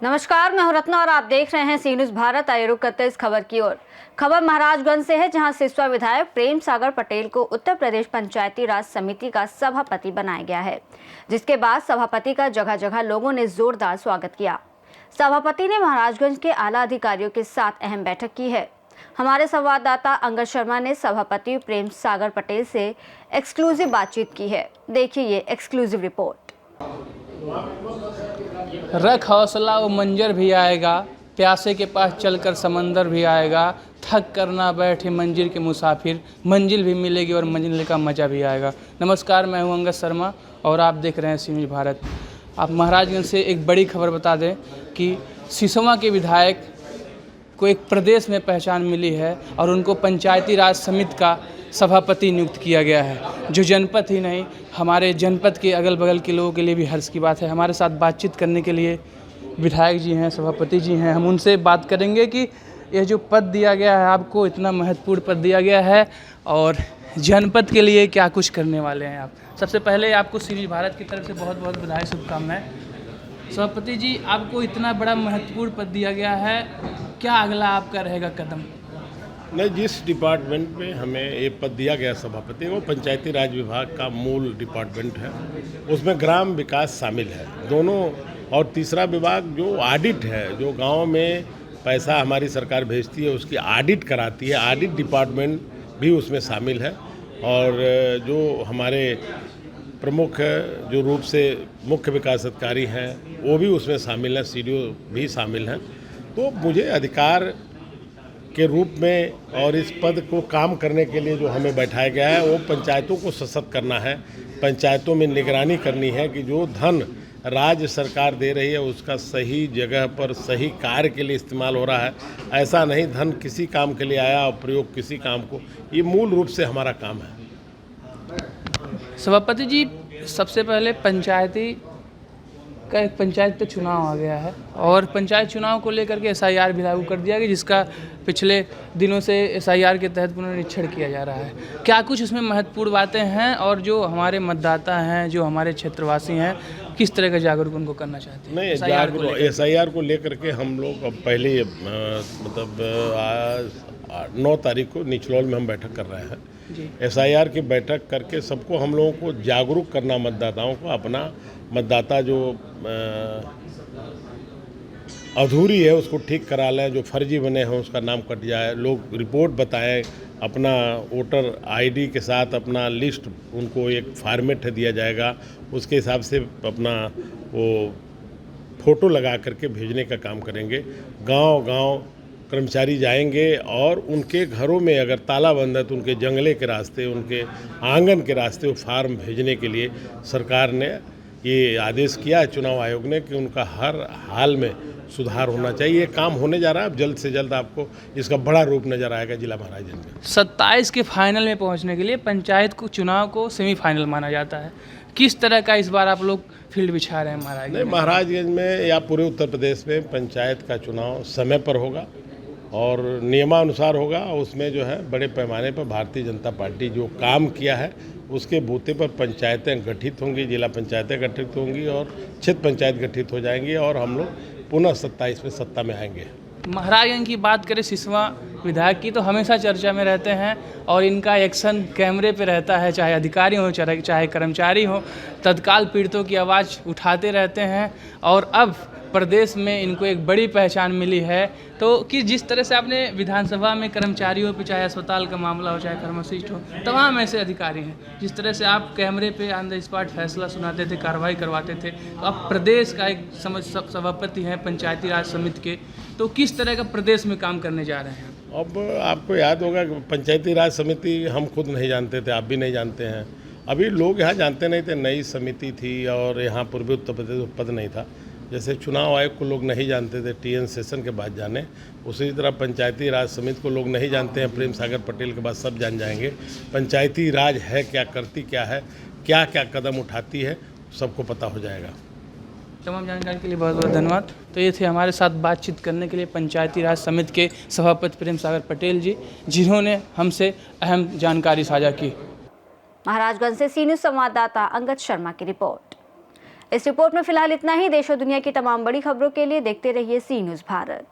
नमस्कार, मैं हूं रत्ना और आप देख रहे हैं सी न्यूज़ भारत। आइए रुक करते इस खबर की ओर। खबर महाराजगंज से है, जहां सिसवा विधायक प्रेम सागर पटेल को उत्तर प्रदेश पंचायती राज समिति का सभापति बनाया गया है, जिसके बाद सभापति का जगह जगह लोगों ने जोरदार स्वागत किया। सभापति ने महाराजगंज के आला अधिकारियों के साथ अहम बैठक की है। हमारे संवाददाता अंगद शर्मा ने सभापति प्रेम सागर पटेल से एक्सक्लूसिव बातचीत की है। देखिए ये एक्सक्लूसिव रिपोर्ट। रख हौसला वो मंजर भी आएगा, प्यासे के पास चलकर समंदर भी आएगा, थक कर ना बैठे मंजिल के मुसाफिर, मंजिल भी मिलेगी और मंजिल का मज़ा भी आएगा। नमस्कार, मैं हूं अंगद शर्मा और आप देख रहे हैं सी न्यूज़ भारत। आप महाराजगंज से एक बड़ी खबर बता दें कि सिसवा के विधायक को एक प्रदेश में पहचान मिली है और उनको पंचायती राज समिति का सभापति नियुक्त किया गया है, जो जनपद ही नहीं हमारे जनपद के अगल बगल के लोगों के लिए भी हर्ष की बात है। हमारे साथ बातचीत करने के लिए विधायक जी हैं, सभापति जी हैं। हम उनसे बात करेंगे कि यह जो पद दिया गया है आपको, इतना महत्वपूर्ण पद दिया गया है और जनपद के लिए क्या कुछ करने वाले हैं आप। सबसे पहले आपको सी न्यूज़ भारत की तरफ से बहुत बहुत बधाई, शुभकामनाएं। सभापति जी, आपको इतना बड़ा महत्वपूर्ण पद दिया गया है, क्या अगला आपका रहेगा कदम? नहीं, जिस डिपार्टमेंट में हमें ये पद दिया गया सभापति, वो पंचायती राज विभाग का मूल डिपार्टमेंट है। उसमें ग्राम विकास शामिल है दोनों, और तीसरा विभाग जो ऑडिट है, जो गांव में पैसा हमारी सरकार भेजती है उसकी ऑडिट कराती है, ऑडिट डिपार्टमेंट भी उसमें शामिल है। और जो हमारे प्रमुख जो रूप से मुख्य विकास अधिकारी हैं वो भी उसमें शामिल हैं, सीडीओ भी शामिल हैं। तो मुझे अधिकार के रूप में और इस पद को काम करने के लिए जो हमें बैठाया गया है, वो पंचायतों को सशक्त करना है, पंचायतों में निगरानी करनी है कि जो धन राज्य सरकार दे रही है उसका सही जगह पर सही कार्य के लिए इस्तेमाल हो रहा है। ऐसा नहीं धन किसी काम के लिए आया और प्रयोग किसी काम को, ये मूल रूप से हमारा काम है। सभापति जी, सबसे पहले पंचायत चुनाव आ गया है और पंचायत चुनाव को लेकर के SIR भी लागू कर दिया गया, जिसका पिछले दिनों से SIR के तहत पुनरीक्षण किया जा रहा है। क्या कुछ उसमें महत्वपूर्ण बातें हैं और जो हमारे मतदाता हैं, जो हमारे क्षेत्रवासी हैं, किस तरह का जागरूक उनको करना चाहते हैं? नहीं, SIR को लेकर के हम लोग अब पहले मतलब 9 तारीख को निचलौल में हम बैठक कर रहे हैं। SIR की बैठक करके सबको हम लोगों को जागरूक करना, मतदाताओं को अपना मतदाता जो अधूरी है उसको ठीक करा लें, जो फर्जी बने हैं उसका नाम कट जाए, लोग रिपोर्ट बताएं, अपना वोटर ID के साथ अपना लिस्ट उनको एक फॉर्मेट दिया जाएगा, उसके हिसाब से अपना वो फ़ोटो लगा करके भेजने का काम करेंगे। गांव-गांव कर्मचारी जाएंगे और उनके घरों में अगर ताला बंद है तो उनके जंगले के रास्ते, उनके आंगन के रास्ते वो फार्म भेजने के लिए सरकार ने ये आदेश किया है, चुनाव आयोग ने, कि उनका हर हाल में सुधार होना चाहिए। ये काम होने जा रहा है, अब जल्द से जल्द आपको इसका बड़ा रूप नज़र आएगा जिला महाराजगंज में। 27 के फाइनल में पहुंचने के लिए पंचायत को चुनाव को सेमीफाइनल माना जाता है। किस तरह का इस बार आप लोग फील्ड बिछा रहे हैं महाराजगंज में? महाराजगंज में या पूरे उत्तर प्रदेश में पंचायत का चुनाव समय पर होगा और नियमानुसार होगा। उसमें जो है बड़े पैमाने पर भारतीय जनता पार्टी जो काम किया है उसके बूते पर पंचायतें गठित होंगी, जिला पंचायतें गठित होंगी और क्षेत्र पंचायत गठित हो जाएंगी और हम लोग पुनः 27 में सत्ता में आएंगे। महाराजगंज की बात करें, सिसवा विधायक की, तो हमेशा चर्चा में रहते हैं और इनका एक्शन कैमरे पे रहता है, चाहे अधिकारी हो चाहे कर्मचारी हो, तत्काल पीड़ितों की आवाज़ उठाते रहते हैं। और अब प्रदेश में इनको एक बड़ी पहचान मिली है। तो कि जिस तरह से आपने विधानसभा में कर्मचारियों पे, चाहे अस्पताल का मामला हो, चाहे फार्मासिस्ट हो, तमाम ऐसे अधिकारी हैं, जिस तरह से आप कैमरे पे ऑन द स्पॉट फैसला सुनाते थे, कार्रवाई करवाते थे, तो आप प्रदेश का एक सभापति हैं पंचायती राज समिति के, तो किस तरह का प्रदेश में काम करने जा रहे हैं? अब आपको याद होगा कि पंचायती राज समिति हम खुद नहीं जानते थे, आप भी नहीं जानते हैं, अभी लोग यहाँ जानते नहीं थे। नई समिति थी और यहाँ पूर्वी उत्तर प्रदेश पद नहीं था। जैसे चुनाव आयोग को लोग नहीं जानते थे, TN सेशन के बाद जाने, उसी तरह पंचायती राज समिति को लोग नहीं जानते हैं, प्रेम सागर पटेल के बाद सब जान जाएंगे। पंचायती राज है क्या, करती क्या है, क्या क्या कदम उठाती है, सबको पता हो जाएगा। तमाम जानकारी के लिए बहुत बहुत धन्यवाद। तो ये थे हमारे साथ बातचीत करने के लिए पंचायती राज समिति के सभापति प्रेम सागर पटेल जी, जिन्होंने हमसे अहम जानकारी साझा की। महाराजगंज से सी न्यूज़ संवाददाता अंगद शर्मा की रिपोर्ट। इस रिपोर्ट में फिलहाल इतना ही। देश और दुनिया की तमाम बड़ी खबरों के लिए देखते रहिए सी न्यूज़ भारत।